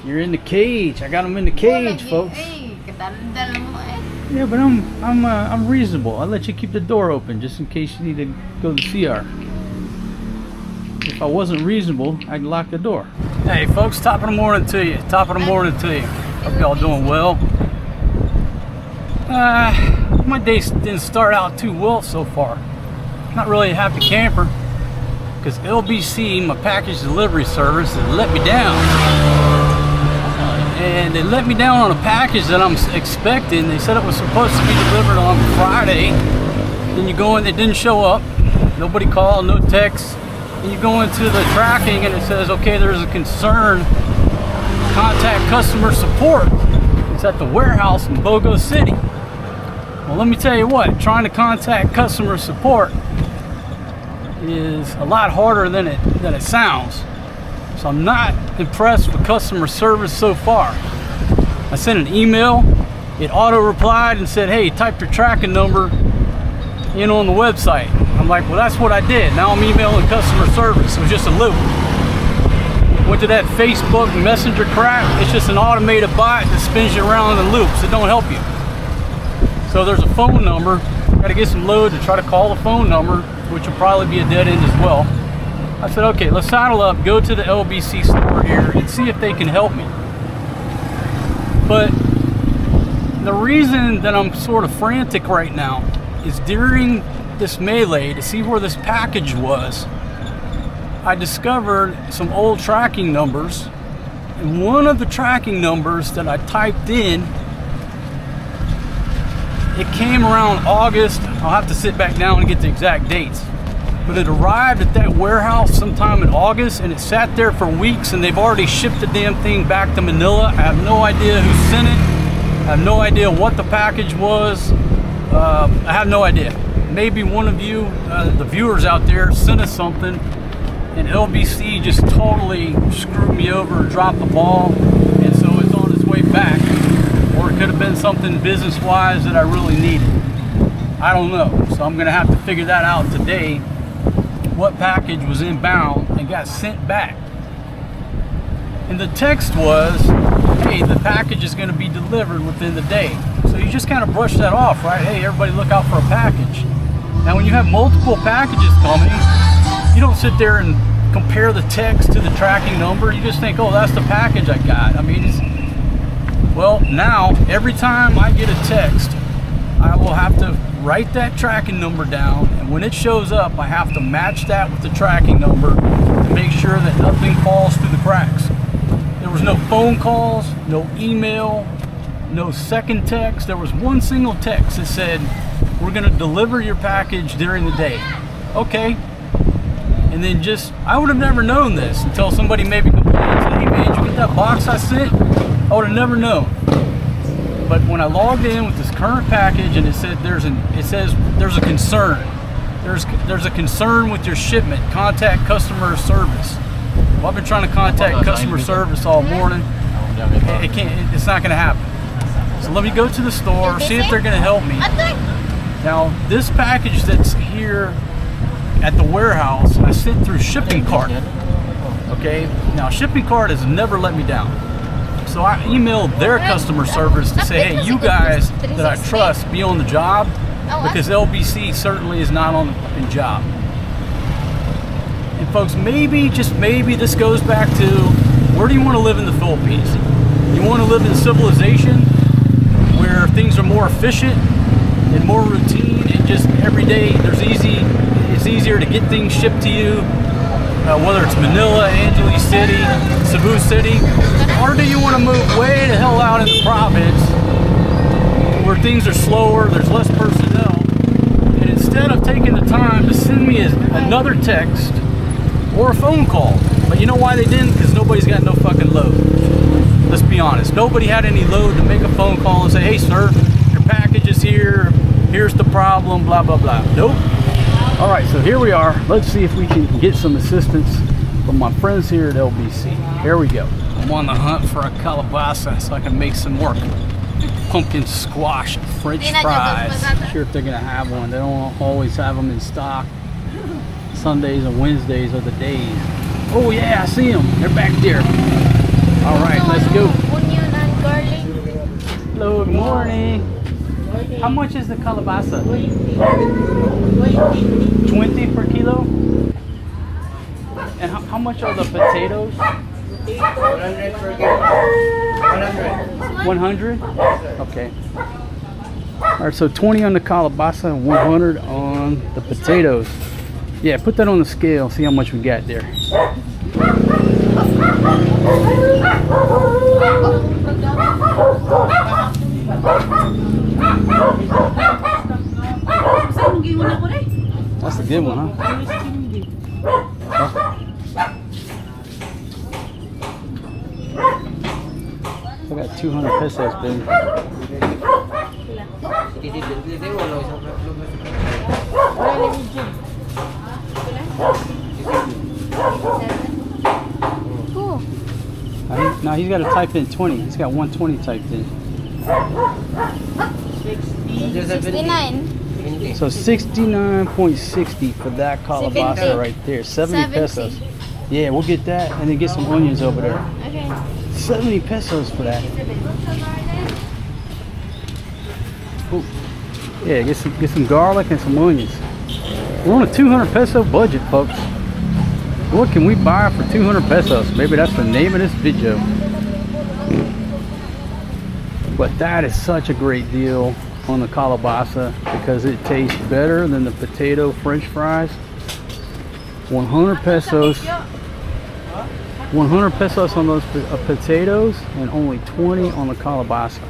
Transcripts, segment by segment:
You're in the cage. I got them in the cage, folks. Yeah, but I'm reasonable. I let you keep the door open just in case you need to go to the CR. If I wasn't reasonable, I'd lock the door. Hey, folks, top of the morning to you. Top of the morning to you. Hope y'all doing well. My day didn't start out too well so far. Not really a happy camper because LBC, my package delivery service, has let me down. And they let me down on a package that I'm expecting. They said it was supposed to be delivered on Friday. Then you go in, it didn't show up. Nobody called, no text. Then you go into the tracking and it says, okay, there's a concern. Contact customer support. It's at the warehouse in Bogo City. Well, let me tell you what, trying to contact customer support is a lot harder than it sounds. So I'm not impressed with customer service so far. I sent an email, it auto-replied and said, hey, type your tracking number in on the website. I'm like, well, that's what I did. Now I'm emailing customer service. It was just a loop. Went to that Facebook Messenger crap. It's just an automated bot that spins you around in loops. It don't help you. So there's a phone number. Got to get some load to try to call the phone number, which will probably be a dead end as well. I said, okay, let's saddle up, go to the LBC store here and see if they can help me. But the reason that I'm sort of frantic right now is during this melee to see where this package was, I discovered some old tracking numbers, and one of the tracking numbers that I typed in, it came around August. I'll have to sit back down and get the exact dates. But it arrived at that warehouse sometime in August, and it sat there for weeks, and they've already shipped the damn thing back to Manila. I have no idea who sent it. I have no idea what the package was. I have no idea. Maybe one of you, the viewers out there, sent us something, and LBC just totally screwed me over, dropped the ball, and so it's on its way back. Or it could have been something business-wise that I really needed. I don't know. So I'm going to have to figure that out today. What package was inbound and got sent back. And the text was, hey, the package is going to be delivered within the day. So you just kind of brush that off, right? Hey, everybody look out for a package. Now when you have multiple packages coming, you don't sit there and compare the text to the tracking number. You just think, oh, that's the package I got. I mean, well, now every time I get a text, I will have to write that tracking number down, and when it shows up, I have to match that with the tracking number to make sure that nothing falls through the cracks. There was no phone calls, no email, no second text. There was one single text that said, we're going to deliver your package during the day. Okay. And then I would have never known this until somebody maybe complained and said, hey man, did you get that box I sent? I would have never known. But when I logged in with this current package and it said there's a concern. There's a concern with your shipment. Contact customer service. Well, I've been trying to contact customer service all morning. It's not going to happen. So let me go to the store, see if they're going to help me. Now, this package that's here at the warehouse, I sent through shipping cart. Okay. Now, shipping cart has never let me down. So I emailed their customer service to say, hey, you guys that I trust, be on the job, because LBC certainly is not on the fucking job. And folks, maybe, just maybe, this goes back to, where do you want to live in the Philippines? You want to live in civilization where things are more efficient and more routine, and just every day it's easier to get things shipped to you, whether it's Manila, Angeles City, Cebu City, or do you want to move way the hell out in the province where things are slower, there's less personnel, and instead of taking the time to send me another text or a phone call, but you know why they didn't? Because nobody's got no fucking load. Let's be honest. Nobody had any load to make a phone call and say, hey sir, your package is here, here's the problem, blah, blah, blah. Nope. All right, so here we are. Let's see if we can get some assistance from my friends here at LBC. Here we go. I'm on the hunt for a calabasa so I can make some more pumpkin squash and French fries. Not sure if they're gonna have one. They don't always have them in stock. Sundays and Wednesdays are the days. Oh yeah, I see them. They're back there. All right, let's go. morning. How much is the calabasa? 20 per kilo? And how much are the potatoes? 100 per kilo. 100. 100? Okay. Alright, so 20 on the calabasa and 100 on the potatoes. Yeah, put that on the scale, see how much we got there. That's a good one, huh? I got 200 pesos, baby. Cool. Now he's got to type in 20. He's got 120 typed in. 69. So 69.60 for that calabasa 70. right there. 70 pesos. 70. Yeah, we'll get that and then get some onions over there. Okay. 70 pesos for that. Ooh. Yeah, get some garlic and some onions. We're on a 200 peso budget, folks. What can we buy for 200 pesos? Maybe that's the name of this video. But that is such a great deal on the calabasa because it tastes better than the potato french fries. 100 pesos. 100 pesos on those potatoes and only 20 on the calabasa.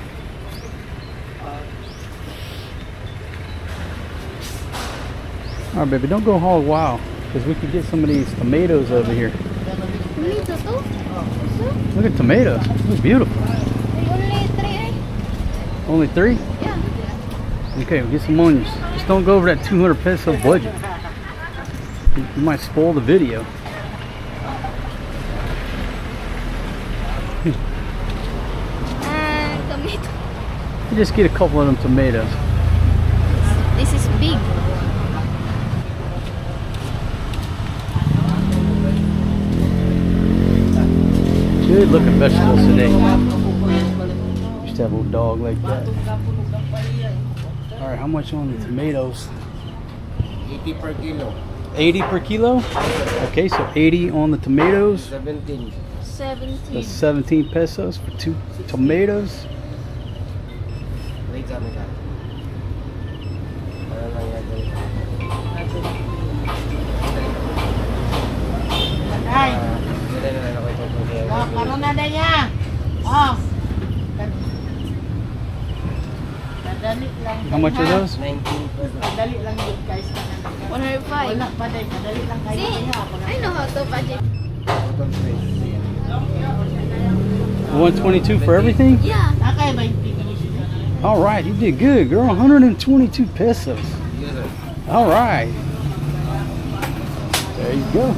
All right, baby, don't go hog wild because we could get some of these tomatoes over here. Look at tomatoes. They're beautiful. Only 3. Only 3? Yeah. Okay, we'll get some onions. Just don't go over that 200 peso budget. You might spoil the video. Tomato. You just get a couple of them tomatoes. This is big. Good looking vegetables today. Used to have a little dog like that. Alright, how much on the tomatoes? 80 per kilo. 80 per kilo? Okay, so 80 on the tomatoes. 17. 17. That's 17 pesos for 2 tomatoes. Wait kami ka. Para lang yata. Ay, Dili na ako ito. karon na niya. Oh. Kadali lang. How much are those? 19 pesos. Kadali lang yun guys. 105. Wala pa din, kadali lang kayo. See, I know how to budget. 122 for everything? Yeah. Nakay ba yung tigil? All right, you did good, girl. 122 pesos. Yes, sir. All right. There you go.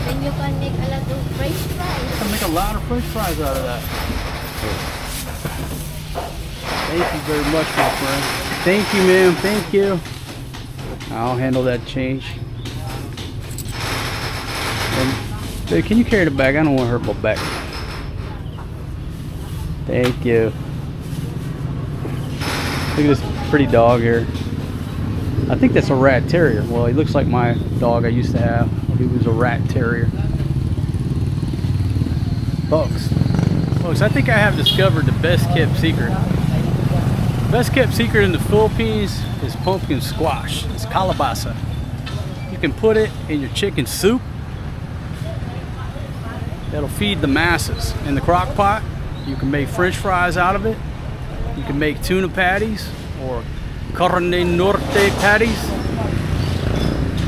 Then you can make a lot of french fries. I can make a lot of french fries out of that. Thank you very much, my friend. Thank you, ma'am. Thank you. I'll handle that change. And, babe, can you carry the bag? I don't want to hurt my back. Thank you. Look at this pretty dog here. I think that's a rat terrier. Well, he looks like my dog I used to have. He was a rat terrier. Folks, I think I have discovered the best kept secret. The best kept secret in the Philippines is pumpkin squash. It's calabasa. You can put it in your chicken soup. That'll feed the masses. In the crock pot, you can make french fries out of it. You can make tuna patties or carne norte patties.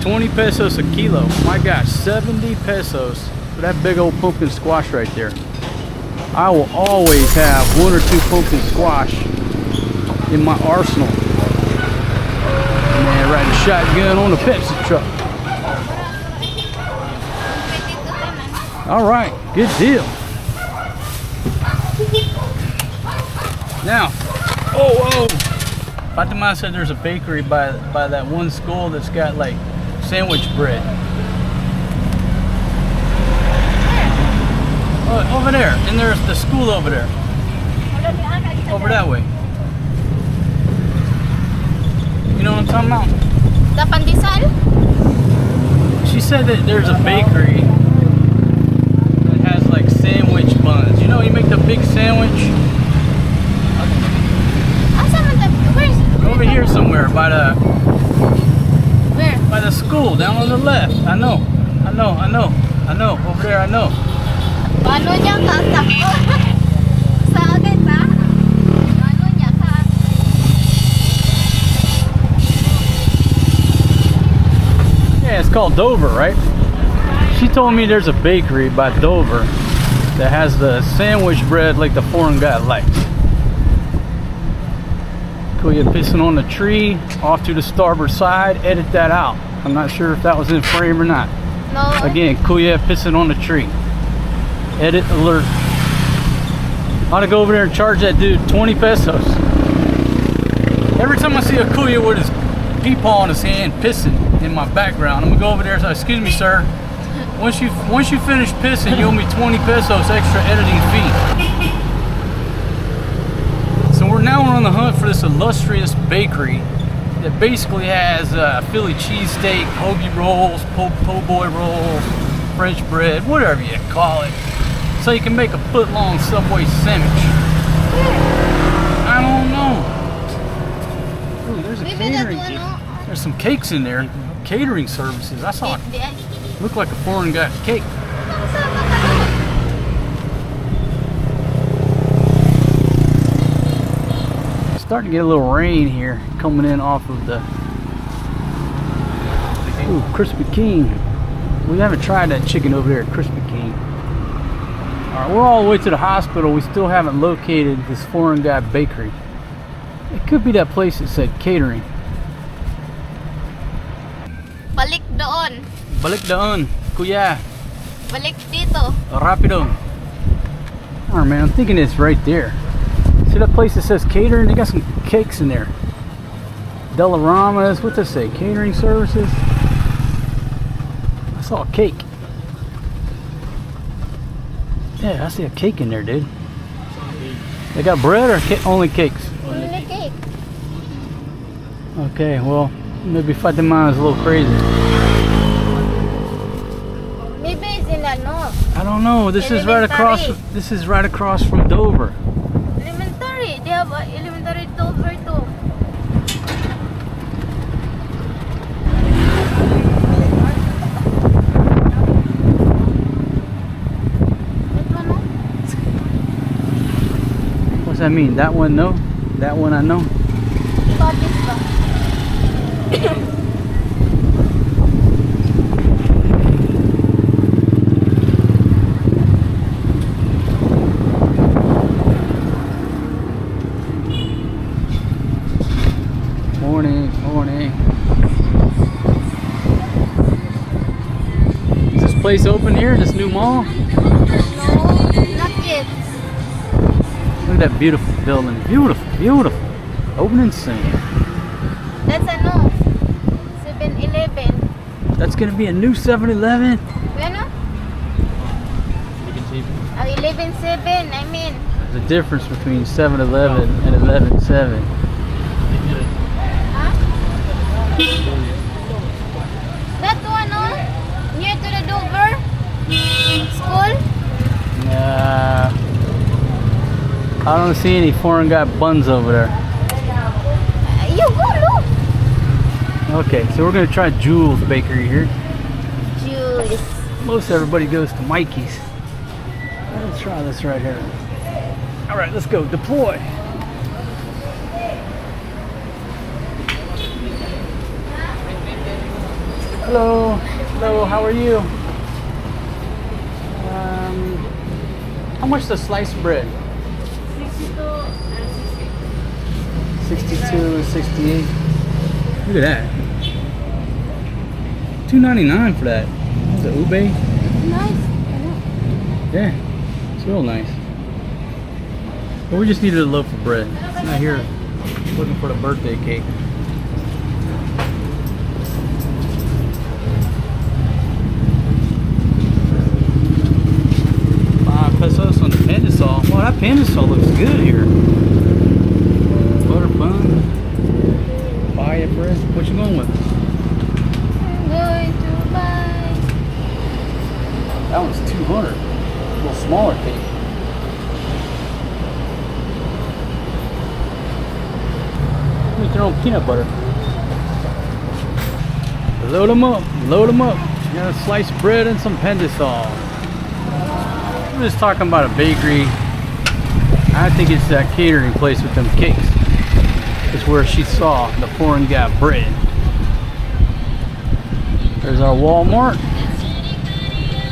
20 pesos a kilo. My gosh, 70 pesos for that big old pumpkin squash right there. I will always have 1 or 2 pumpkin squash in my arsenal. Man, riding shotgun on a Pepsi truck. All right, good deal. Now, oh, Fatima said there's a bakery by that one school that's got like sandwich bread. Over there, and there's the school over there. Over that way. You know what I'm talking about? The pandesal? She said that there's a bakery that has like sandwich buns. You know, you make the big sandwich over here somewhere by the school down on the left. I know. Over there, I know. Paano niya katakbo? Sa akin ba? Paano niya ka? Yeah, it's called Dover, right? She told me there's a bakery by Dover that has the sandwich bread like the foreign guy likes. Kuya pissing on the tree off to the starboard side. Edit that out. I'm not sure if that was in frame or not. No. Again, Kuya pissing on the tree. Edit alert. I ought to go over there and charge that dude 20 pesos. Every time I see a Kuya with his peepaw in his hand pissing in my background, I'm gonna go over there and say, excuse me, sir. Once you finish pissing, you owe me 20 pesos extra editing fee. So we're now on the hunt for this illustrious bakery that basically has Philly cheesesteak, hoagie rolls, po' boy rolls, French bread, whatever you call it. So you can make a foot-long Subway sandwich. I don't know. Ooh, there's a catering. There's some cakes in there. Catering services. I saw it. Looked like a foreign guy's cake. Starting to get a little rain here coming in off of the Krispy Kreme. We haven't tried that chicken over there at Krispy Kreme. Alright, we're all the way to the hospital. We still haven't located this foreign guy bakery. It could be that place that said catering. Balik doon. Balik doon, kuya. Balik dito. Rapido. Alright, man, I'm thinking it's right there. See that place that says catering? They got some cakes in there. Delaramas, what does it say? Catering services? I saw a cake. Yeah, I see a cake in there, dude. They got bread or only cakes? Only cake. Okay, well, maybe Fatima is a little crazy. Maybe it's in ano. I don't know. This is right across. This is right across from Dover. Elementary. They have elementary Dover too. What's that mean? That one, no? That one, I know. Topic ba? Morning. Is this place open here? This new mall? No, not yet. Look at that beautiful building. Beautiful. Opening soon. That's ano. 7-Eleven. That's gonna be a new 7-Eleven. Ano? 11-7, I mean. There's a difference between 7-Eleven and 11-7. That one, no? Near to the Dover school? I don't see any foreign guy buns over there. You go look. Okay, so we're gonna try Jules Bakery here. Juice. Most everybody goes to Mikey's. Let's try this right here. All right, let's go. Deploy. Hello. How are you? How much the sliced bread? 62 and 68. Look at that. $2.99 for that. The ube. Nice. Yeah, it's real nice. But we just needed a loaf of bread. It's not here looking for the birthday cake. $5 pesos on the pandesal. Well, that pandesal looks good here. 200. A little smaller cake. Make your own peanut butter. Load them up. Load them up. You got a sliced bread and some pendesal. I'm just talking about a bakery. I think it's that catering place with them cakes. It's where she saw the foreign guy bread. There's our Walmart.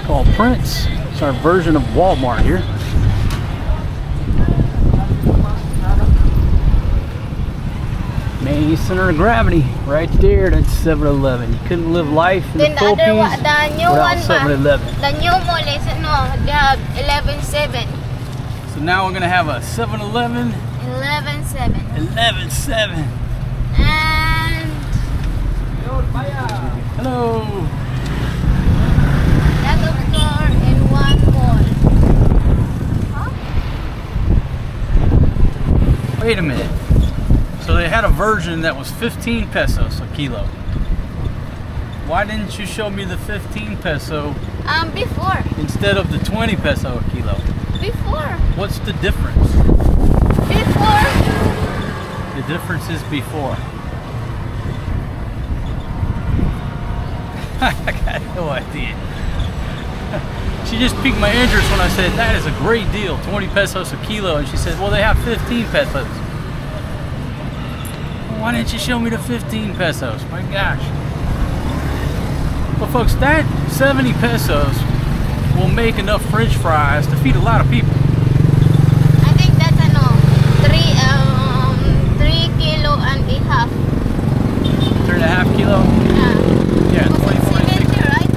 Called Prince. It's our version of Walmart here. Main center of gravity, right there. That's 7-Eleven. You couldn't live life in Then the the other Philippines one, the new without one, 7-Eleven. the new mall is they have 11-7. So now we're gonna have a 7-Eleven. 11-7. 11-7. And Hello. another store in one mall. Huh? Wait a minute. So they had a version that was 15 pesos a kilo. Why didn't you show me the 15 peso Before. instead of the 20 peso a kilo? Before. What's the difference? Before. The difference is before. I got no idea. She just piqued my interest when I said, that is a great deal, 20 pesos a kilo. And she said, well, they have 15 pesos. Why didn't you show me the 15 pesos? My gosh. Well, folks, that 70 pesos will make enough French fries to feed a lot of people. I think that's 3 kilo and a half. 3.5 kilo? Yeah, 20, 40, 70, right?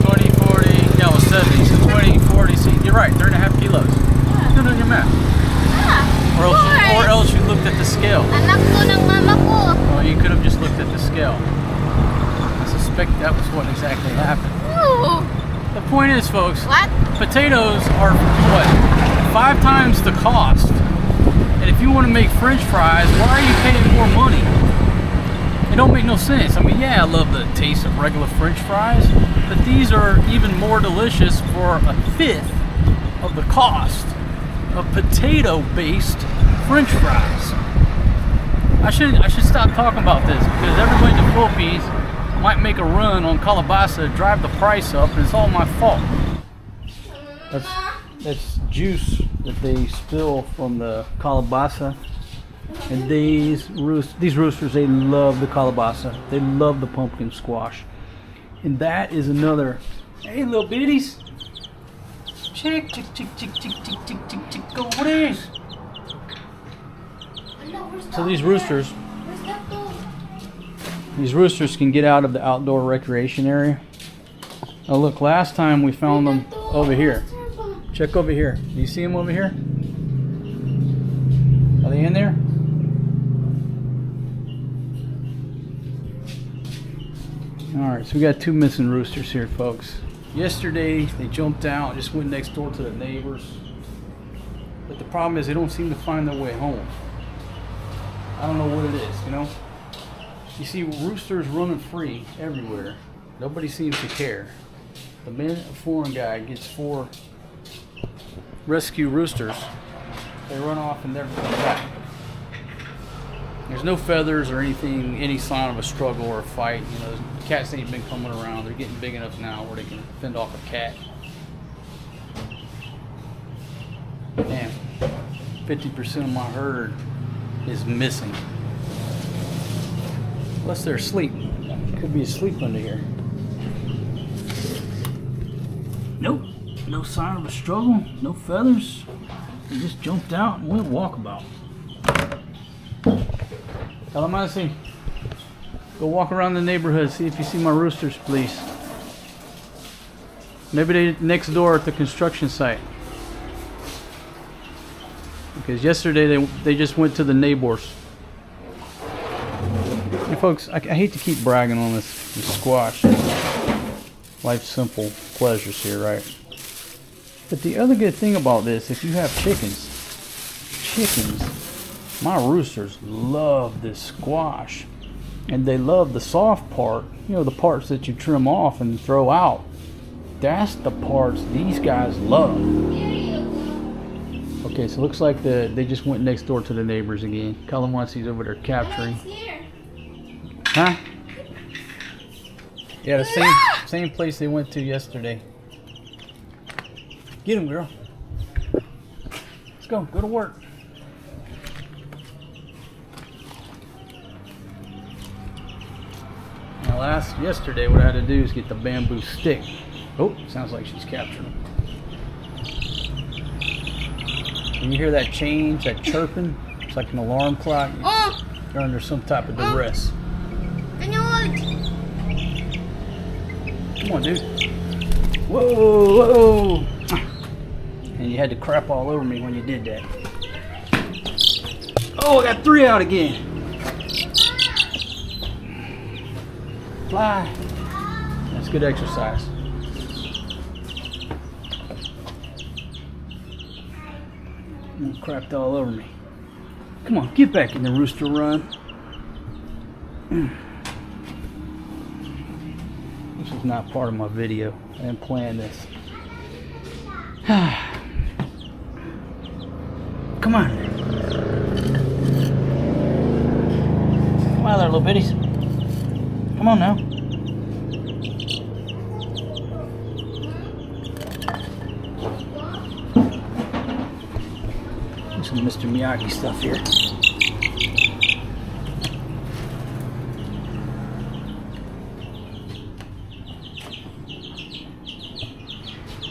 20, 40, yeah, well, 70. So 20, 40, see, you're right, 3.5 kilos. Good on your math. Ah, Or else you looked at the scale. anak ko ng mama ko. Well, you could have just looked at the scale. I suspect that was what exactly happened. Ooh. The point is, folks, What? potatoes are, what, 5 times the cost. And if you want to make French fries, why are you paying more money? It don't make no sense. I mean, yeah, I love the taste of regular French fries, but these are even more delicious for 1/5 of the cost of potato-based French fries. I should stop talking about this because everybody in the Philippines might make a run on calabasa, drive the price up, and it's all my fault. That's juice that they spill from the calabasa. And these roosters, they love the calabasa. They love the pumpkin squash. And that is another. Hey, little bitties. Chick, chick, chick, chick, chick, chick, chick, chick, chick. Go, what is? So these roosters can get out of the outdoor recreation area. Oh, look, last time we found them over here. Check over here. Do you see them over here? Are they in there? Alright, so we got 2 missing roosters here, folks. Yesterday, they jumped out, just went next door to the neighbors. But the problem is they don't seem to find their way home. I don't know what it is, you know? You see roosters running free everywhere. Nobody seems to care. The minute a foreign guy gets 4 rescue roosters, they run off and never come back. There's no feathers or anything, any sign of a struggle or a fight. You know, the cats ain't been coming around. They're getting big enough now where they can fend off a cat. Damn, 50% of my herd is missing. Unless they're asleep. Could be asleep under here. Nope, no sign of a struggle, no feathers. They just jumped out and went walkabout. Calamasi, go walk around the neighborhood, see if you see my roosters, please. Maybe they're next door at the construction site. Because yesterday they just went to the neighbors. Hey folks, I hate to keep bragging on this squash. Life's simple pleasures here, right? But the other good thing about this, if you have chickens, my roosters love this squash. And they love the soft part, you know, the parts that you trim off and throw out. That's the parts these guys love. Okay, so it looks like they just went next door to the neighbors again. Cullen wants he's over there capturing. Huh? Yeah, the same place they went to yesterday. Get him, girl. Let's go to work. Now yesterday what I had to do is get the bamboo stick. Oh, sounds like she's capturing them. When you hear that change, that chirping, it's like an alarm clock. You're under some type of duress. Can you hold? Come on, dude. Whoa, whoa. And you had to crap all over me when you did that. Oh, I got 3 out again. Fly. That's good exercise. You crapped all over me. Come on, get back in the rooster run. This is not part of my video. I didn't plan this. Come on. Come on there, little bitties. Come on now. Some Mr. Miyagi stuff here.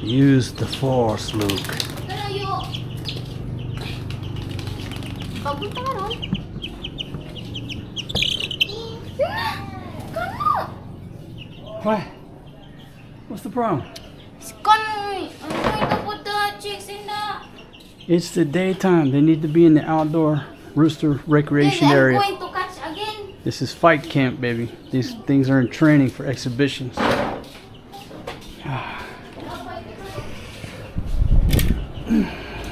Use the force, Luke. Pero papunta ka ron? Kano? What? What's the problem? Kano? I'm going to put the chicks in the... It's the daytime. They need to be in the outdoor rooster recreation I'm area. going to catch again. This is fight camp, baby. These things are in training for exhibitions.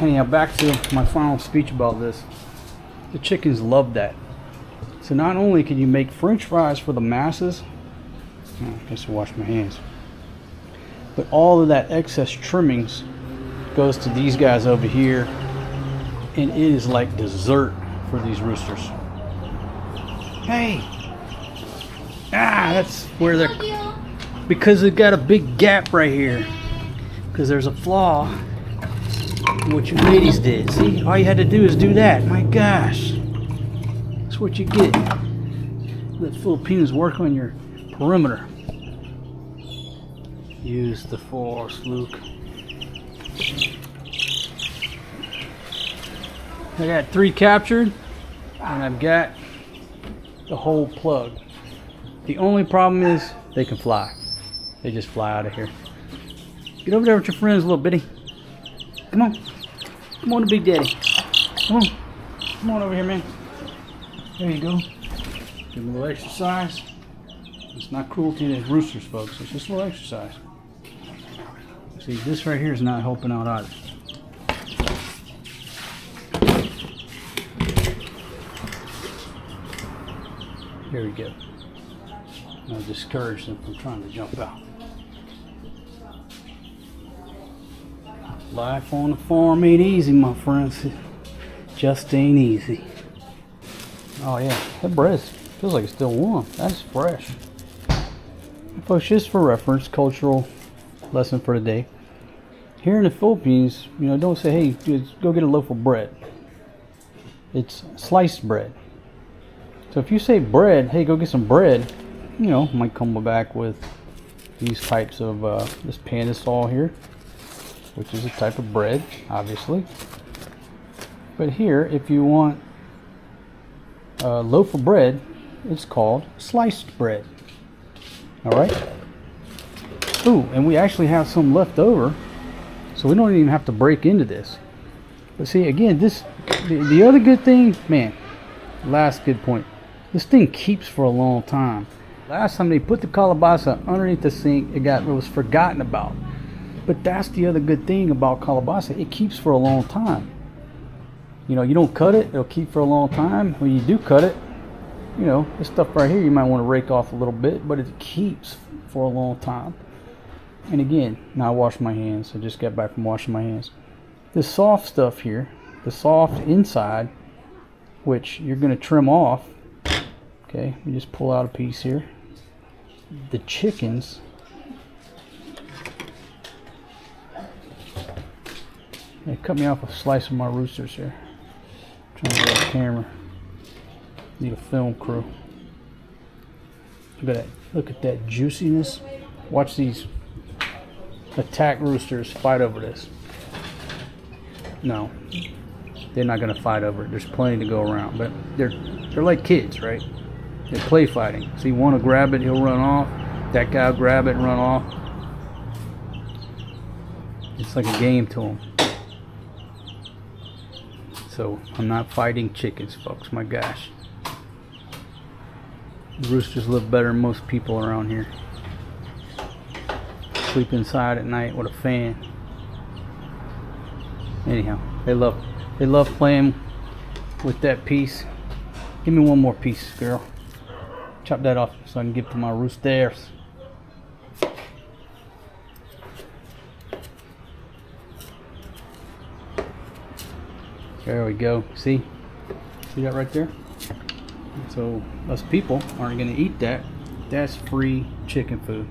Anyhow, back to my final speech about this. The chickens love that. So not only can you make French fries for the masses, I guess I'll wash my hands, but all of that excess trimmings goes to these guys over here, and it is like dessert for these roosters. Hey! That's where they're... Because they've got a big gap right here. Because there's a flaw in what you ladies did. See? All you had to do is do that. My gosh. That's what you get. Let Filipinas work on your perimeter. Use the force, Luke. I got 3 captured, and I've got the whole plug. The only problem is they can fly. They just fly out of here. Get over there with your friends, little bitty. Come on. Come on to Big Daddy. Come on. Come on over here, man. There you go. Give them a little exercise. It's not cruelty to roosters, folks. It's just a little exercise. See, this right here is not helping out either. Here we go. I'll discourage them from trying to jump out. Life on the farm ain't easy, my friends. It just ain't easy. Oh yeah, that bread feels like it's still warm. That's fresh. Folks, just for reference, cultural lesson for the day. Here in the Philippines, you know, don't say, hey, just go get a loaf of bread. It's sliced bread. So if you say bread, hey, go get some bread, you know, might come back with these types of, this pandesal here, which is a type of bread, obviously. But here, if you want a loaf of bread, it's called sliced bread. All right? Ooh, and we actually have some left over, so we don't even have to break into this. But see, again, the other good thing, man, last good point, this thing keeps for a long time. Last time they put the kalabasa underneath the sink, it was forgotten about. But that's the other good thing about kalabasa, it keeps for a long time. You know, you don't cut it, it'll keep for a long time. When you do cut it, you know, this stuff right here you might want to rake off a little bit, but it keeps for a long time. And again, now I wash my hands. I just got back from washing my hands. The soft stuff here, the soft inside, which you're going to trim off. Okay, we just pull out a piece here. The chickens, they cut me off a slice of my roosters here. Trying to get a camera. Need a film crew. Look at that. Look at that juiciness. Watch these attack roosters fight over this. No, they're not going to fight over it. There's plenty to go around, but they're like kids, right? They're play fighting. So you want to grab it, he'll run off. That guy will grab it and run off. It's like a game to them. So I'm not fighting chickens, folks. My gosh. The roosters live better than most people around here. Sleep inside at night with a fan. Anyhow, they love playing with that piece. Give me one more piece, girl. Chop that off so I can give to my roosters. There we go. See that right there? So us people aren't going to eat that. That's free chicken food.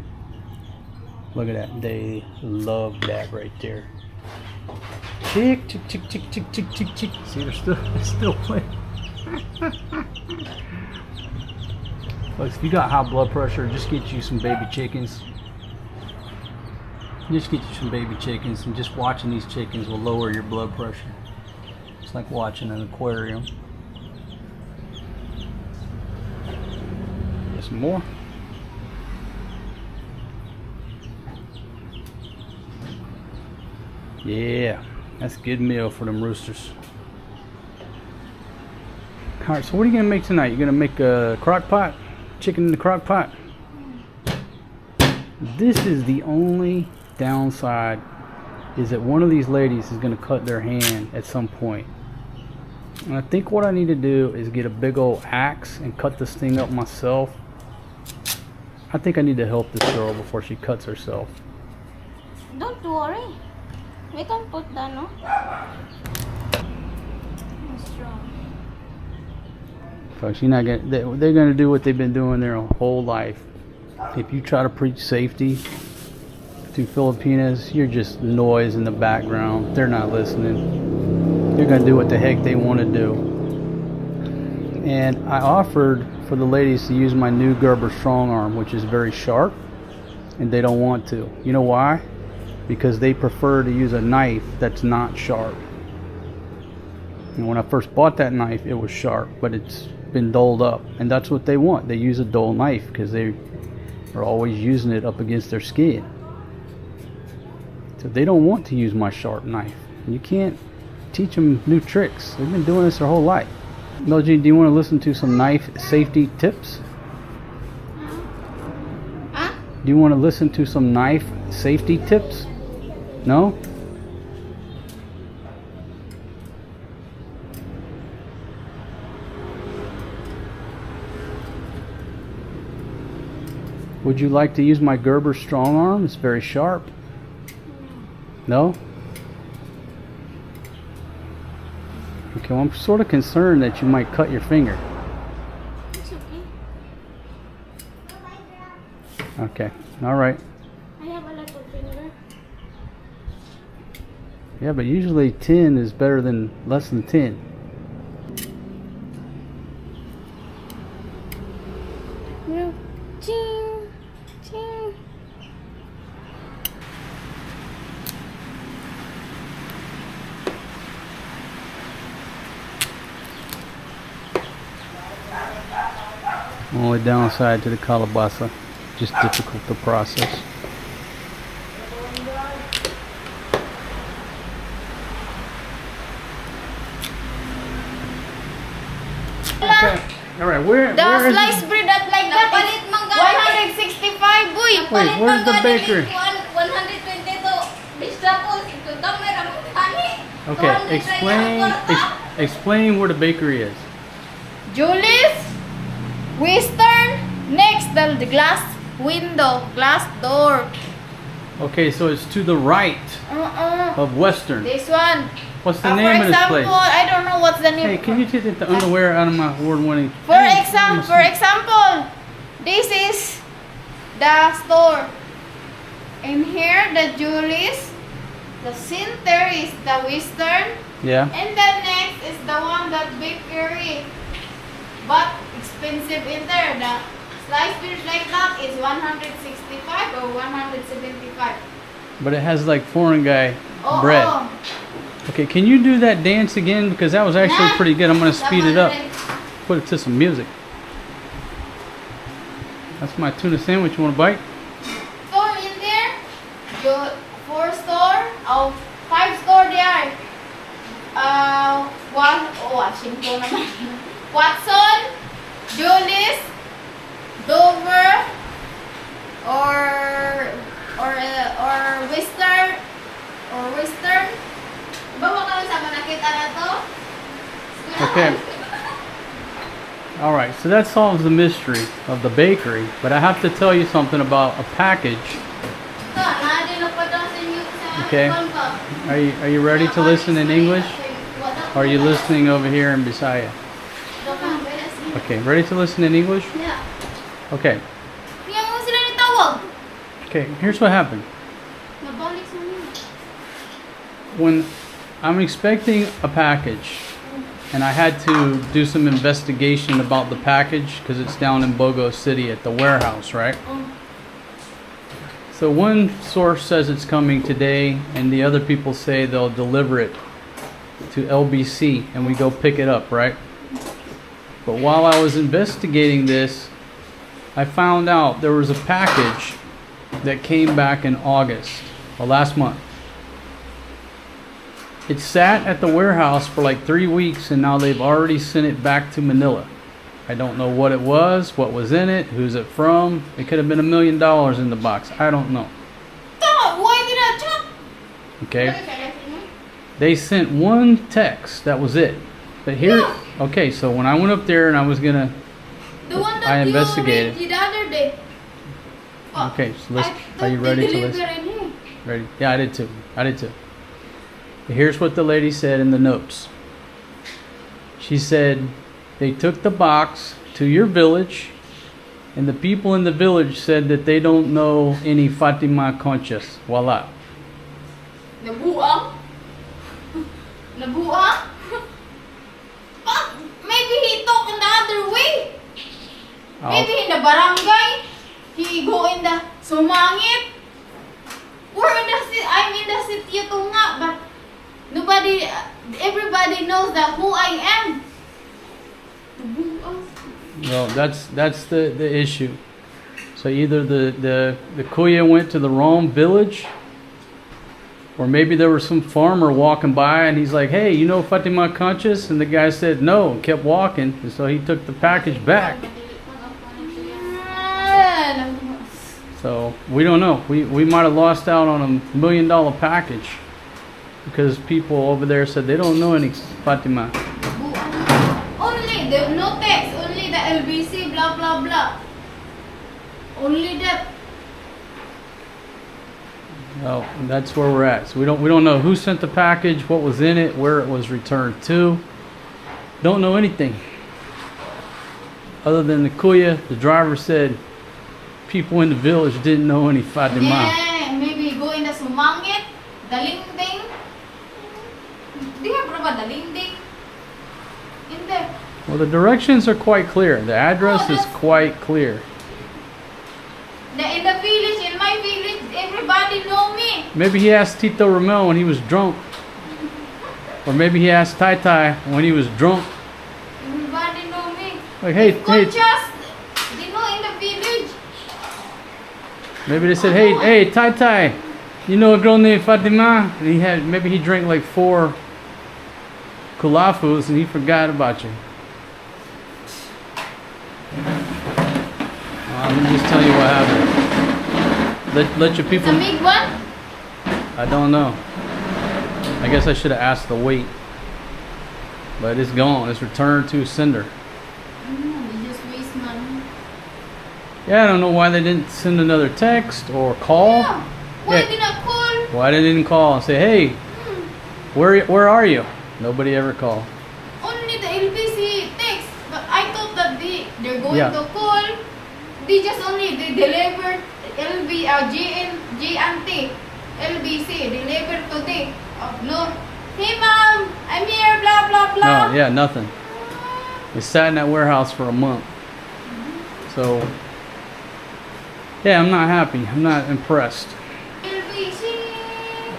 Look at that. They love that right there. Chick, chick, chick, chick, chick, chick, chick, chick. See, they're still playing. Folks, if you got high blood pressure, just get you some baby chickens. Just get you some baby chickens, and just watching these chickens will lower your blood pressure. It's like watching an aquarium. Some more. Yeah, that's a good meal for them roosters. Alright, so what are you going to make tonight? You're going to make a crock pot? Chicken in the crock pot? This is the only downside, is that one of these ladies is going to cut their hand at some point. And I think what I need to do is get a big old axe and cut this thing up myself. I think I need to help this girl before she cuts herself. Don't worry. We can put that, no? Strong. Folks, you're not gonna, they're going to do what they've been doing their whole life. If you try to preach safety to Filipinas, you're just noise in the background. They're not listening. They're going to do what the heck they want to do. And I offered for the ladies to use my new Gerber strong arm, which is very sharp, and they don't want to. You know why? Because they prefer to use a knife that's not sharp. And when I first bought that knife, it was sharp, but it's been dulled up, and that's what they want. They use a dull knife because they are always using it up against their skin. So they don't want to use my sharp knife. You can't teach them new tricks. They've been doing this their whole life. Melody, do you want to listen to some knife safety tips? Huh? Do you want to listen to some knife safety tips? No? Would you like to use my Gerber strong arm? It's very sharp. No? Okay, well, I'm sort of concerned that you might cut your finger. It's okay. Okay, all right. I have a little finger. Yeah, but usually 10 is better than less than 10. No. Ching. Ching. Only downside to the calabasa, just difficult to process. Okay, all right. Where The is sliced bread that like that is 165, boy. Wait, where's the bakery? 122 vegetables into camera magkani. Okay, explain where the bakery is. Julie's, Western, next the glass window, glass door. Okay, so it's to the right of Western. This one. What's the For name of this example, place? I don't know what's the name. Hey, can you take the underwear out of my award-winning? For example, this is the store. In here, the Julie's. The center is the Western. Yeah. And the next is the one that bakery. But expensive in there. The sliced fish like that is 165 or 175. But it has like foreign guy Oh, bread. oh. Okay, can you do that dance again? Because that was actually Nah. pretty good. I'm going to speed it up. 100. Put it to some music. That's my tuna sandwich. You want a bite? Store in there. You 4 store. Oh, 5 store there. Washington naman. Watson, Julie's, Dover, or Western. Bawa kami sa nakita na to. Okay. All right, so that solves the mystery of the bakery. But I have to tell you something about a package. Okay. Are you ready to listen in English? Or are you listening over here in Bisaya? Okay, ready to listen in English? Yeah. Okay. Yang mo sila nitawag. Okay, here's what happened. Nabalik sa nila. When I'm expecting a package, and I had to do some investigation about the package because it's down in Bogo City at the warehouse, right? So one source says it's coming today, and the other people say they'll deliver it to LBC, and we go pick it up, right? But while I was investigating this, I found out there was a package that came back in August, or last month. It sat at the warehouse for like 3 weeks, and now they've already sent it back to Manila. I don't know what it was, what was in it, who's it from. It could have been $1 million in the box. I don't know. Why did I check? Okay. They sent one text. That was it. But here, okay. So when I went up there and I was gonna, The one that I investigated. you read the other day. Okay. So let's. I Are you thought ready they to listen? delivered in here. Ready? Yeah, I did too. I did too. Here's what the lady said in the notes. She said they took the box to your village, and the people in the village said that they don't know any Fatima Conchas. Voila. Nabuang? Nabuang? Maybe he took in the other way. Maybe in the barangay. He go in the Sumangit. We're in the city. I'm in the city ito nga, but nobody, everybody knows that who I am. Well, that's the issue. So either the Kuya went to the wrong village, or maybe there was some farmer walking by and he's like, hey, you know Fatima Conchas? And the guy said no and kept walking, and so he took the package back. So we don't know. We might have lost out on $1 million package because people over there said they don't know any Fatima. Only the no text, only the LBC, blah blah blah. Only that. Well, that's where we're at. So we don't know who sent the package, what was in it, where it was returned to. Don't know anything. Other than the Kuya, the driver said people in the village didn't know any Fatima. Yeah, maybe go in the Sumangit, Dalingding. Do you have the Dalingding? In there. Well, the directions are quite clear. The address is that's- quite clear. In the village, in my village, everybody know me. Maybe he asked Tito Ramel when he was drunk. Or maybe he asked Tai Tai when he was drunk. Everybody know me. Like, hey, Conchas, they know in the village. maybe they said, hey, Tai Tai, you know a girl named Fatima? And maybe he drank like 4 kulafus and he forgot about you. Let me just tell you what happened. Let your people. It's a big one. I don't know. I guess I should have asked the weight. But it's gone. It's returned to sender. They just waste money. Yeah, I don't know why they didn't send another text or call. Yeah. Why Yeah. did not call? Why they didn't call and say, hey, where are you? Nobody ever called. Only the LBC text. But I thought that they're going Yeah. to call. They delivered GNT, LBC, delivered today. Oh, no. Hey mom, I'm here, blah, blah, blah. No, yeah, nothing. It sat in that warehouse for a month. So, yeah, I'm not happy. I'm not impressed. LBC.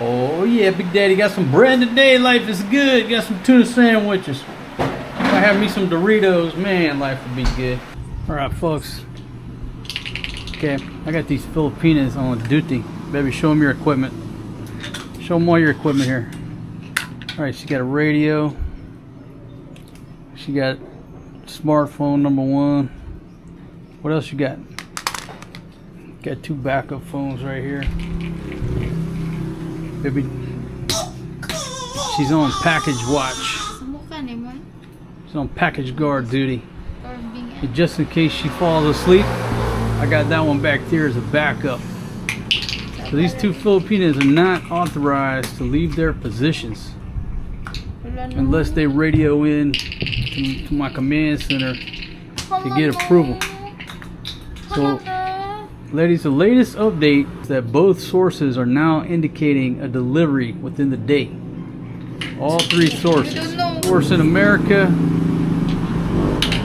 Oh, yeah, Big Daddy got some bread today. Life is good. Got some tuna sandwiches. I have me some Doritos. Man, life would be good. All right, folks. Okay, I got these Filipinas on duty. Baby, show them your equipment. Show them all your equipment here. All right, she got a radio. She got smartphone number 1. What else you got? Got 2 backup phones right here. Baby, she's on package watch. Mukha ni mo. She's on package guard duty. Or being And just in case she falls asleep, I got that one back there as a backup. So these 2 Filipinas are not authorized to leave their positions unless they radio in to my command center to get approval. So, ladies, the latest update is that both sources are now indicating a delivery within the day. All 3 sources. Source in America,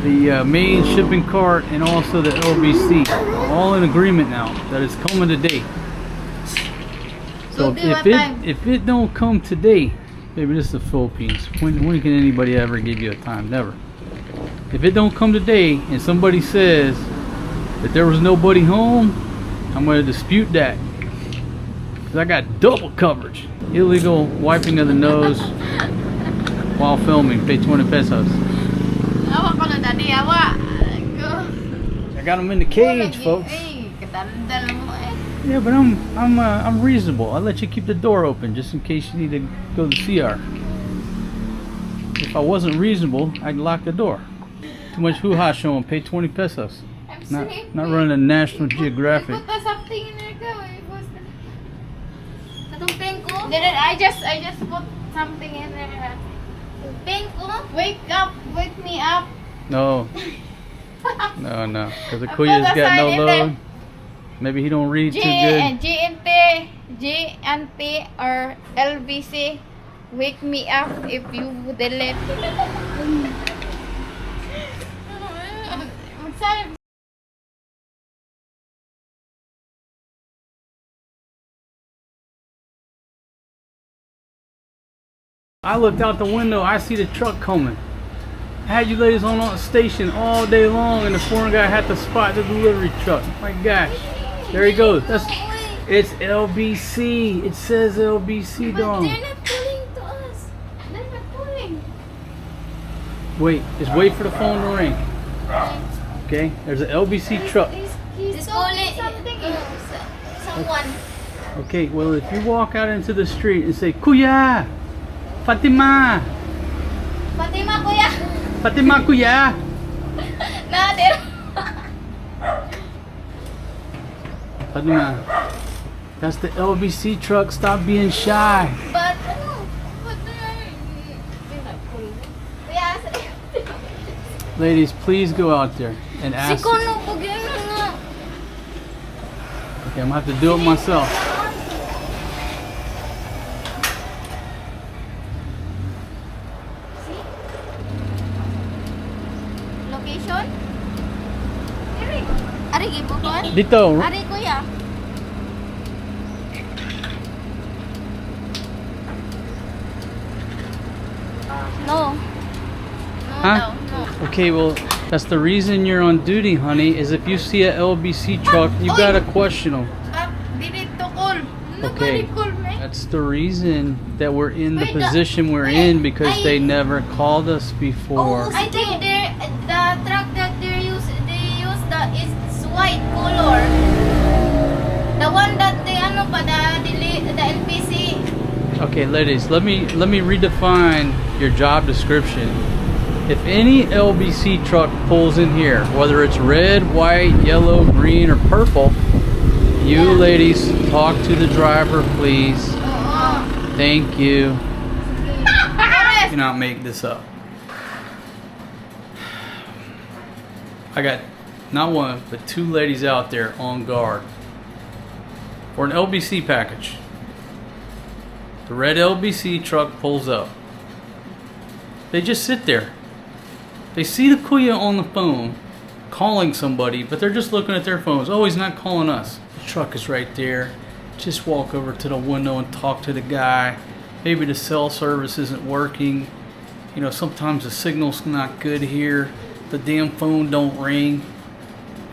the main shipping cart, and also the LBC. All in agreement now that it's coming today. So if it don't come today, maybe this is the Philippines. When can anybody ever give you a time? Never. If it don't come today and somebody says that there was nobody home, I'm going to dispute that. Because I got double coverage. Illegal wiping of the nose while filming. Pay 20 pesos. Awa ko na daddy, awa. I got them in the cage, folks. Ay, kadaldal mo eh. Yeah, but I'm reasonable. I'll let you keep the door open just in case you need to go to the CR. If I wasn't reasonable, I'd lock the door. Too much hoo-ha showing. Pay 20 pesos. I'm Not sleepy. running a National Geographic. You put something in there, go. Katong pengko? I just put something in there. Pengko? Wake up, wake me up. No. No. Because the I Kuya's put a got no sign in there. load. Maybe he don't read too good. GNT or LBC, wake me up if you delete. I looked out the window, I see the truck coming. I had you ladies on the station all day long and the foreign guy had to spot the delivery truck. My gosh. There he goes. It's LBC. It says LBC, But dog. they're not calling to us. They're not calling. Wait, just wait for the phone to ring. Okay, there's an LBC truck. He's calling something. Someone. Okay, well if you walk out into the street and say, Kuya! Fatima! Fatima, kuya. Fatima, Kuya! Nader. Fatima, that's the LBC truck. Stop being shy. But they're not calling. Kuya, Ladies, please go out there and ask. si Kono, pagyan nga. Okay, I'm gonna have to do it myself. Location? Ari, gibukon? Dito. Ari, kuya. No. No Huh? daw, no. Okay, well, that's the reason you're on duty, honey, is if you see a LBC truck, you gotta question them. Didn't to call. Okay, Nobody called me. that's the reason that we're in the Wait, position we're in, because they never called us before. I think the truck that they use the is white color. The one that the LPC. Okay, ladies, let me redefine your job description. If any LBC truck pulls in here, whether it's red, white, yellow, green, or purple, You ladies, talk to the driver, please. Oo. Thank you. Ares. Cannot make this up. I got not one, but 2 ladies out there on guard for an LBC package. The red LBC truck pulls up. They just sit there. They see the kuya on the phone calling somebody, but they're just looking at their phones. Oh, he's not calling us. The truck is right there. Just walk over to the window and talk to the guy. Maybe the cell service isn't working. You know, sometimes the signal's not good here. The damn phone don't ring.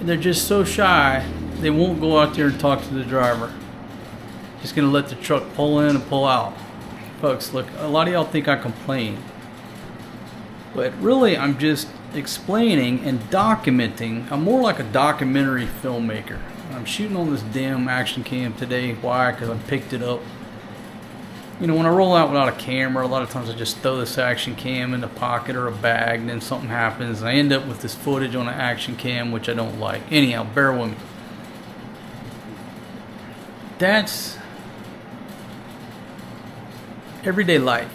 And they're just so shy, they won't go out there and talk to the driver. Just gonna let the truck pull in and pull out. Folks, look, a lot of y'all think I complain. But really, I'm just explaining and documenting. I'm more like a documentary filmmaker. I'm shooting on this damn action cam today. Why? Because I picked it up. You know, when I roll out without a camera, a lot of times I just throw this action cam in a pocket or a bag, and then something happens, and I end up with this footage on an action cam, which I don't like. Anyhow, bear with me. That's everyday life.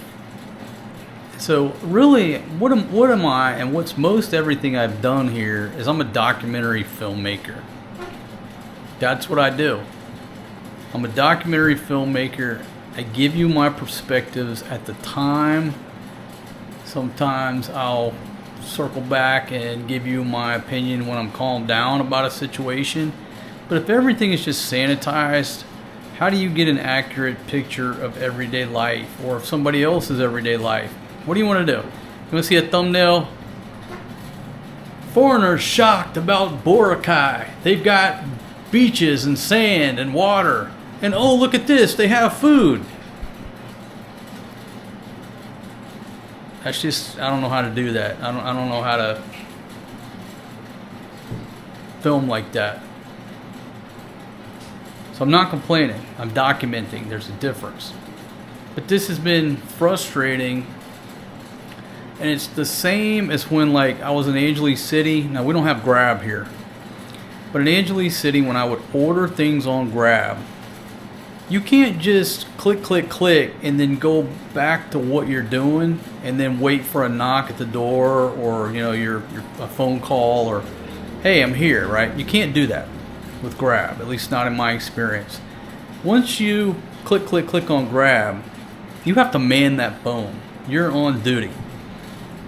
So really, what am I, and what's most everything I've done here is I'm a documentary filmmaker. That's what I do. I'm a documentary filmmaker. I give you my perspectives at the time. Sometimes I'll circle back and give you my opinion when I'm calmed down about a situation. But if everything is just sanitized, how do you get an accurate picture of everyday life, or of somebody else's everyday life? What do you want to do? You want to see a thumbnail? Foreigners shocked about Boracay. They've got beaches and sand and water. And oh, look at this, they have food. That's just, I don't know how to do that. I don't know how to film like that. So I'm not complaining, I'm documenting. There's a difference. But this has been frustrating. And it's the same as when, like, I was in Angeles City. Now, we don't have Grab here. But in Angeles City, when I would order things on Grab, you can't just click, click, click, and then go back to what you're doing and then wait for a knock at the door, or, you know, a phone call, or, hey, I'm here, right? You can't do that with Grab, at least not in my experience. Once you click, click, click on Grab, you have to man that phone. You're on duty.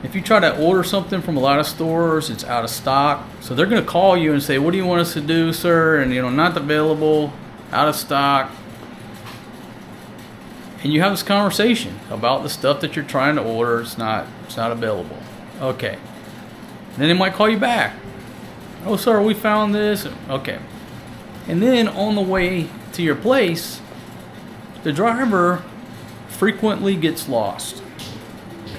If you try to order something from a lot of stores, it's out of stock. So they're going to call you and say, what do you want us to do, sir? And, you know, not available, out of stock. And you have this conversation about the stuff that you're trying to order. It's not available. Okay. Then they might call you back. Oh, sir, we found this. Okay. And then on the way to your place, the driver frequently gets lost.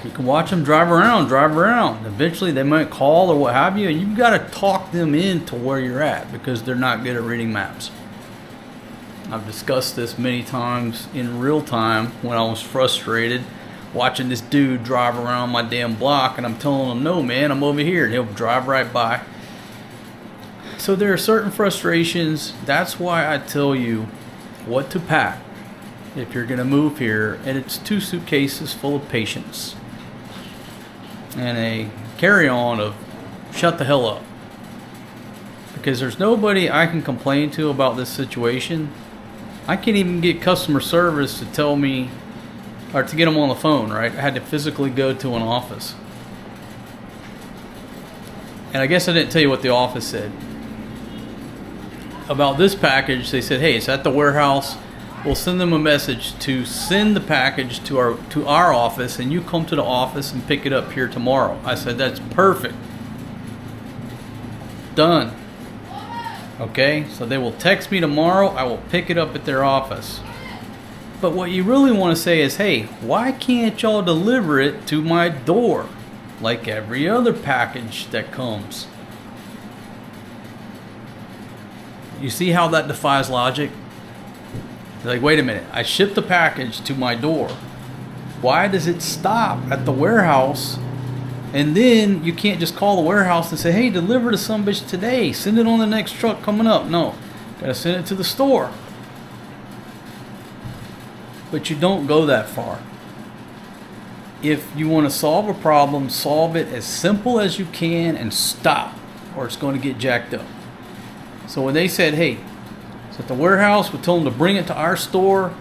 You can watch them drive around. Eventually they might call or what have you, and you've got to talk them into where you're at because they're not good at reading maps. I've discussed this many times in real time when I was frustrated watching this dude drive around my damn block, and I'm telling him, no man, I'm over here, and he'll drive right by. So there are certain frustrations. That's why I tell you what to pack if you're going to move here, and it's 2 suitcases full of patience and a carry-on of shut the hell up, because there's nobody I can complain to about this situation. I can't even get customer service to tell me, or to get them on the phone, right? I had to physically go to an office. And I guess I didn't tell you what the office said. About this package, they said, hey, it's at the warehouse. We'll send them a message to send the package to our office, and you come to the office and pick it up here tomorrow. I said, that's perfect. Done. Okay, so they will text me tomorrow. I will pick it up at their office. But what you really want to say is, hey, why can't y'all deliver it to my door like every other package that comes? You see how that defies logic? Like, wait a minute, I shipped the package to my door. Why does it stop at the warehouse? And then you can't just call the warehouse and say, hey, deliver to some bitch today. Send it on the next truck coming up. No, Gotta send it to the store. But you don't go that far. If you want to solve a problem, solve it as simple as you can and stop, or it's going to get jacked up. So when they said, hey, it's at the warehouse, we told them to bring it to our store,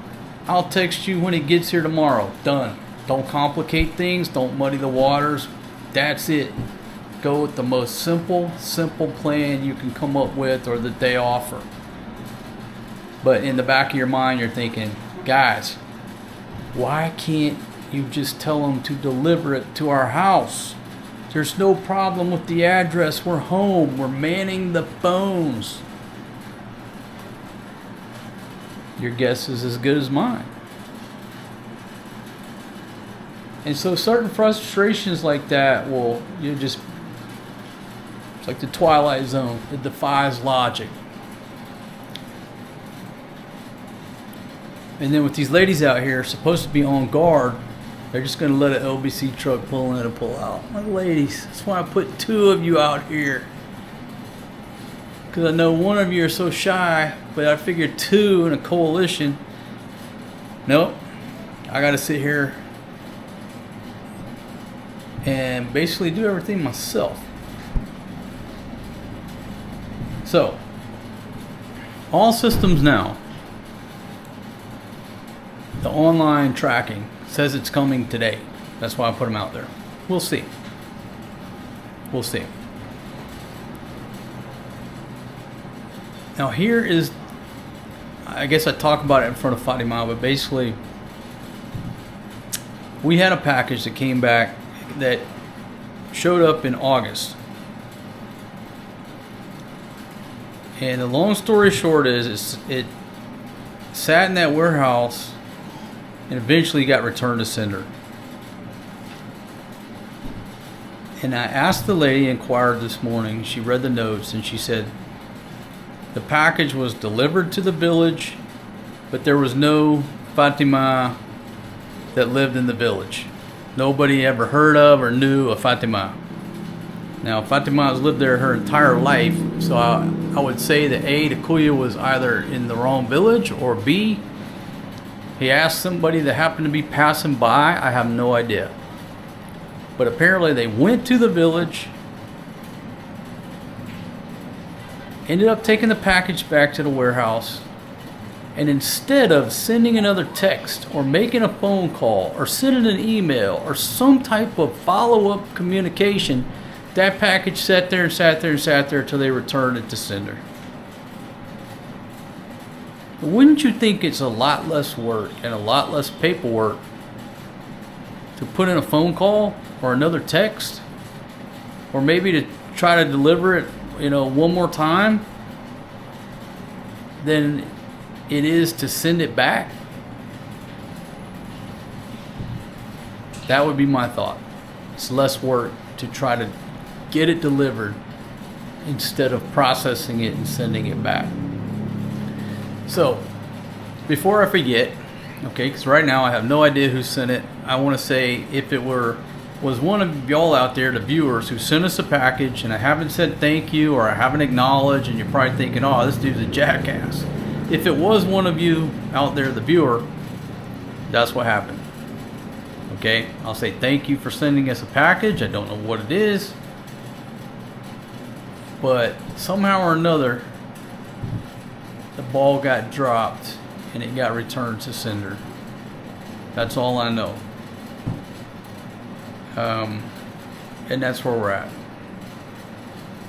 I'll text you when it gets here tomorrow. Done. Don't complicate things. Don't muddy the waters. That's it. Go with the most simple plan you can come up with or that they offer. But in the back of your mind, you're thinking, guys, why can't you just tell them to deliver it to our house? There's no problem with the address. We're home. We're manning the phones. Your guess is as good as mine. And so certain frustrations like that it's like the Twilight Zone. It defies logic. And then with these ladies out here supposed to be on guard, they're just going to let an LBC truck pull in and pull out. My ladies, that's why I put 2 of you out here. Because I know one of you are so shy, but I figured 2 in a coalition. Nope. I got to sit here and basically do everything myself. So, all systems now. The online tracking says it's coming today. That's why I put them out there. We'll see. We'll see. Now here is, I guess I talk about it in front of Fatima, but basically we had a package that came back that showed up in August. And the long story short is it sat in that warehouse and eventually got returned to sender. And I asked the lady, inquired this morning, she read the notes and she said the package was delivered to the village, but there was no Fatima that lived in the village. Nobody ever heard of or knew of Fatima. Now Fatima has lived there her entire life, so I would say that A, the Kuya was either in the wrong village, or B, he asked somebody that happened to be passing by. I have no idea. But apparently they went to the village, ended up taking the package back to the warehouse, and instead of sending another text or making a phone call or sending an email or some type of follow-up communication, that package sat there and sat there and sat there until they returned it to sender. Wouldn't you think it's a lot less work and a lot less paperwork to put in a phone call or another text, or maybe to try to deliver it, one more time, than it is to send it back? That would be my thought. It's less work to try to get it delivered instead of processing it and sending it back. So, before I forget, okay, because right now I have no idea who sent it. I want to say, if it was one of y'all out there, the viewers, who sent us a package and I haven't said thank you or I haven't acknowledged, and you're probably thinking, oh, this dude's a jackass. If it was one of you out there, the viewer, that's what happened. Okay, I'll say thank you for sending us a package. I don't know what it is, but somehow or another, the ball got dropped and it got returned to sender. That's all I know. And that's where we're at.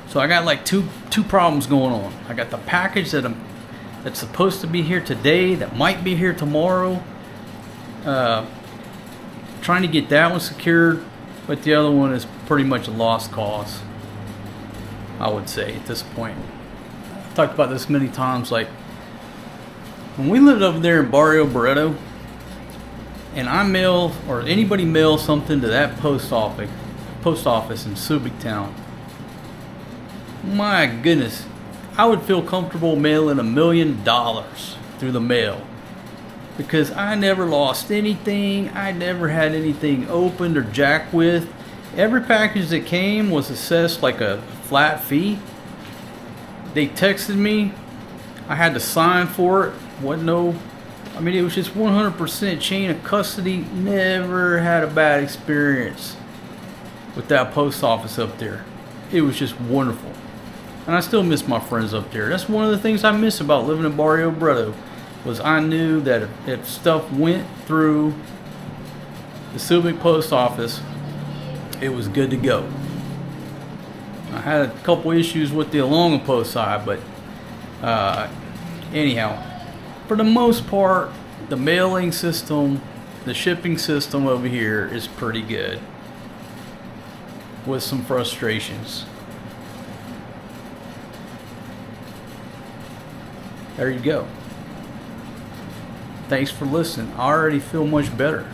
So I got like two problems going on. I got the package that's supposed to be here today, that might be here tomorrow. Trying to get that one secured, but the other one is pretty much a lost cause, I would say, at this point. I've talked about this many times. Like, when we lived over there in Barrio Barreto, and I mail, or anybody mails something to that post office in Subic Town, my goodness, I would feel comfortable mailing $1 million through the mail, because I never lost anything. I never had anything opened or jacked with. Every package that came was assessed like a flat fee. They texted me I had to sign for it. Wasn't no, I mean, it was just 100% chain of custody. Never had a bad experience with that post office up there. It was just wonderful. And I still miss my friends up there. That's one of the things I miss about living in Barrio Bredo, was I knew that if stuff went through the Subic post office, it was good to go. I had a couple issues with the Alonga post side, but anyhow, for the most part, the mailing system, the shipping system over here is pretty good, with some frustrations. There you go. Thanks for listening. I already feel much better.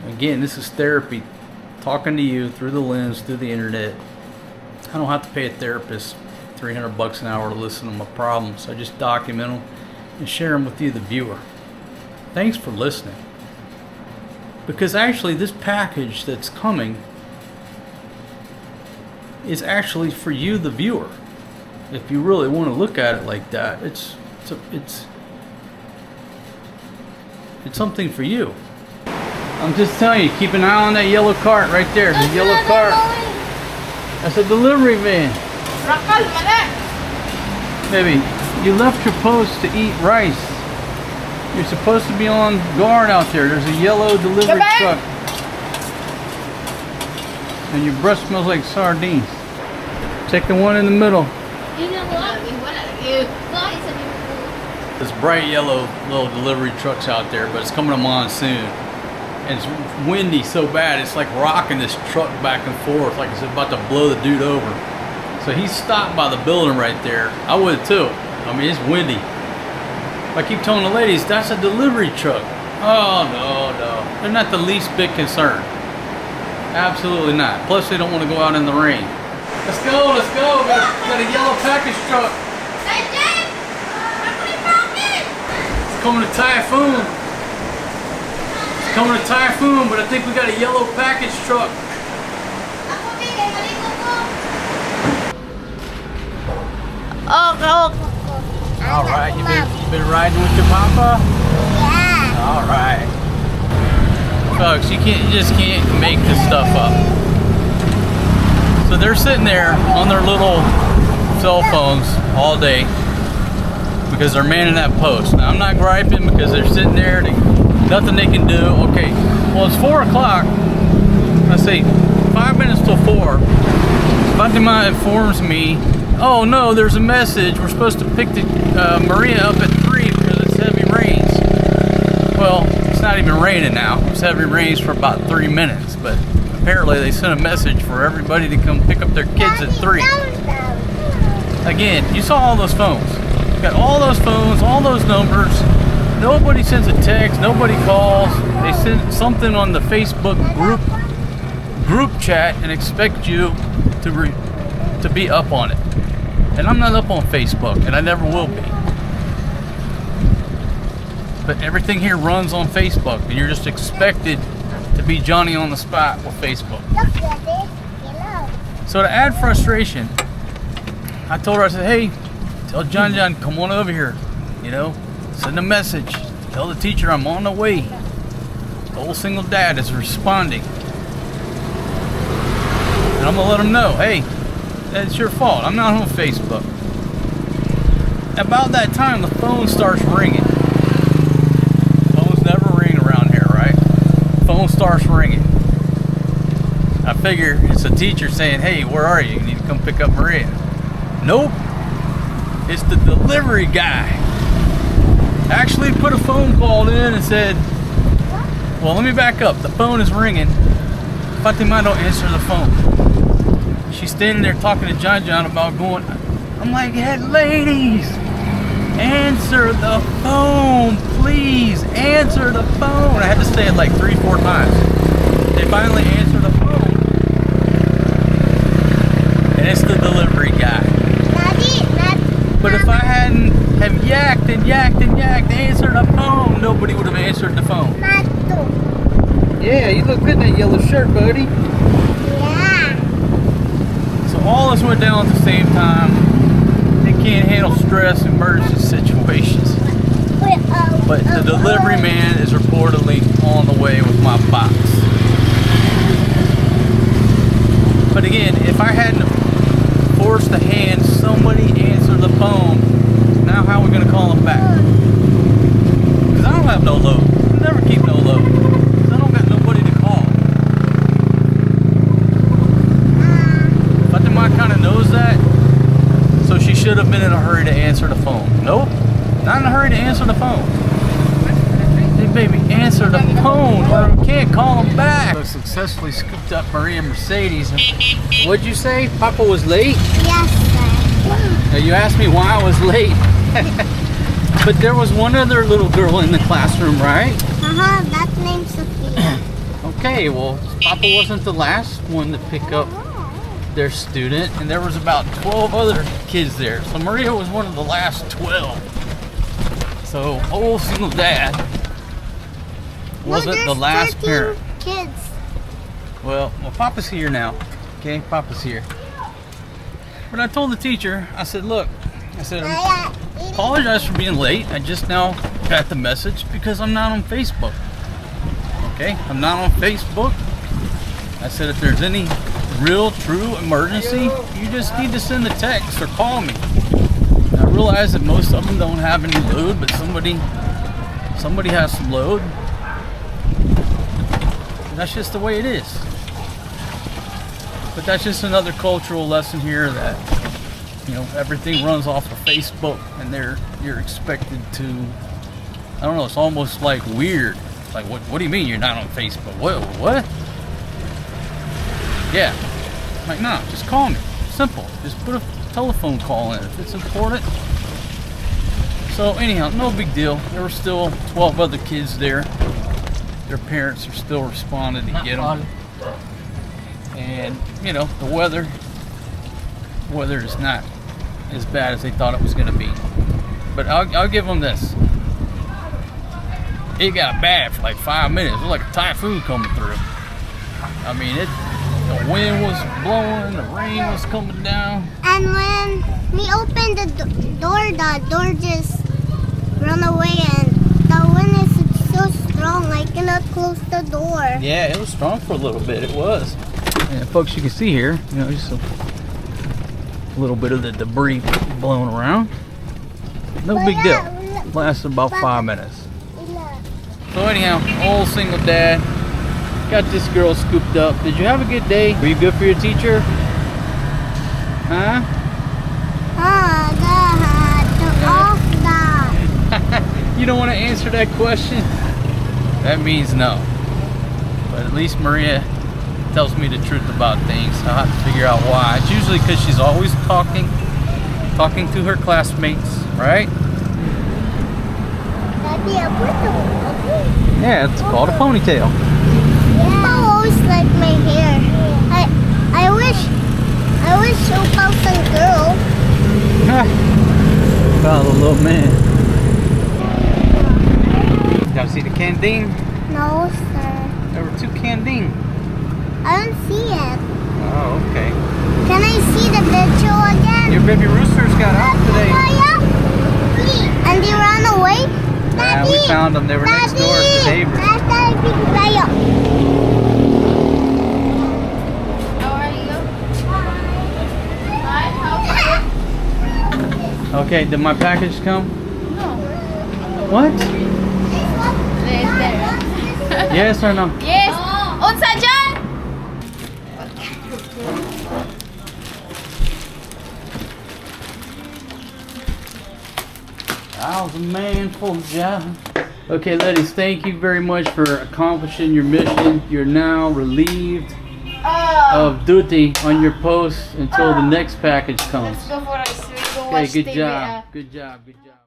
Again, this is therapy. Talking to you through the lens, through the internet. I don't have to pay a therapist $300 an hour to listen to my problems. I just document them and share them with you, the viewer. Thanks for listening. Because actually, this package that's coming is actually for you, the viewer. If you really want to look at it like that, it's something for you. I'm just telling you, keep an eye on that yellow cart right there. The yellow cart. That's a delivery van. Rakal mana? Baby, you left your post to eat rice. You're supposed to be on guard out there. There's a yellow delivery truck. And your breath smells like sardines. Take the one in the middle. This bright yellow little delivery truck's out there, but it's coming a monsoon. And it's windy so bad, it's like rocking this truck back and forth like it's about to blow the dude over. So he stopped by the building right there. I would too. I mean, it's windy. I keep telling the ladies, that's a delivery truck. Oh, no. They're not the least bit concerned. Absolutely not. Plus, they don't want to go out in the rain. Let's go. Got a yellow package truck. It's coming to Typhoon. Coming to Typhoon, but I think we got a yellow package truck. All right, you been riding with your papa? Yeah. All right, folks, you just can't make this stuff up. So they're sitting there on their little cell phones all day because they're manning that post. Now I'm not griping because they're sitting there. Nothing they can do. Okay, well, it's 4 o'clock. Let's see, 5 minutes till 4. Fatima informs me, oh no, there's a message. We're supposed to pick the Maria up at 3 because it's heavy rains. Well, it's not even raining now. It's heavy rains for about 3 minutes, but apparently they sent a message for everybody to come pick up their kids at 3. Again, you saw all those phones. You got all those phones, all those numbers. Nobody sends a text, nobody calls. They send something on the Facebook group chat and expect you to be up on it. And I'm not up on Facebook, and I never will be. But everything here runs on Facebook, and you're just expected to be Johnny on the spot with Facebook. So to add frustration, I told her, I said, hey, tell John, come on over here, send a message. Tell the teacher I'm on the way. The old single dad is responding. And I'm going to let him know, hey, that's your fault. I'm not on Facebook. About that time, the phone starts ringing. Phones never ring around here, right? Phone starts ringing. I figure it's a teacher saying, hey, where are you? You need to come pick up Maria. Nope. It's the delivery guy. Actually put a phone call in and said, well, let me back up. The phone is ringing. Fatima don't answer the phone. She's standing there talking to John about going. I'm like, hey, ladies, answer the phone, please. Answer the phone. I had to say it like 3-4 times. They finally answered the phone. And it's the delivery guy. But if I hadn't have yacked and answered the phone, nobody would have answered the phone. Yeah, you look good in that yellow shirt, buddy. Yeah. So all this went down at the same time. It can't handle stress, emergency situations. But the delivery man is reportedly on the way with my box. But again, if I hadn't forced the hand, somebody answer the phone. Now how are we going to call them back? Because I don't have no load. I never keep no load. I don't got nobody to call. Fatima kind of knows that. So she should have been in a hurry to answer the phone. Nope. Not in a hurry to answer the phone. Hey baby, answer the phone or we can't call them back. So successfully scooped up Maria Mercedes. What'd you say? Papa was late? Yes, sir. Now you asked me why I was late. But there was one other little girl in the classroom, right? That's named Sophia. Okay, well, Papa wasn't the last one to pick up their student, and there was about 12 other kids there. So Maria was one of the last 12. So old single dad wasn't the last 13 parent. kids. Well, Papa's here now. Okay, Papa's here. But I told the teacher, I said, look, I said, I apologize for being late. I just now got the message because I'm not on Facebook. Okay, I'm not on Facebook. I said, if there's any real, true emergency, you just need to send a text or call me. And I realize that most of them don't have any load, but somebody has some load. And that's just the way it is. But that's just another cultural lesson here that, you know, everything runs off of Facebook, and you're expected to, I don't know, it's almost like weird. Like, what do you mean you're not on Facebook? What? Yeah. Like, no, just call me. Simple. Just put a telephone call in if it's important. So anyhow, no big deal. There were still 12 other kids there. Their parents are still responding to get them. And, you know, the weather is not as bad as they thought it was going to be. But I'll give them this. It got bad for like 5 minutes. It was like a typhoon coming through. I mean, the wind was blowing, the rain was coming down. And when we opened the door just run away, and the wind is so strong I cannot close the door. Yeah, it was strong for a little bit. It was. And folks, you can see here, you know, just a little bit of the debris blowing around. No big deal. Lasted about 5 minutes. So anyhow, old single dad. Got this girl scooped up. Did you have a good day? Were you good for your teacher? Huh? You don't want to answer that question? That means no. But at least Maria tells me the truth about things. I'll have to figure out why. It's usually because she's always talking to her classmates, right? Yeah, it's called a ponytail. Opa always liked my hair. I wish Opa was a girl. Found a little man. Y'all see the canteen? No, sir. There were 2 canteen. I don't see it. Oh, okay. Can I see the video again? Your baby roosters got out today. And they ran away? Yeah, we found them. They were next door to the neighbors. How are you? Hi, how are you? Okay, did my package come? No. What? There. Yes or no? Yes. Unsa dyan? I was a man full of job. Okay, ladies, thank you very much for accomplishing your mission. You're now relieved of duty on your post until the next package comes. Let's go for a swing. Okay, good job. Good job. Good job.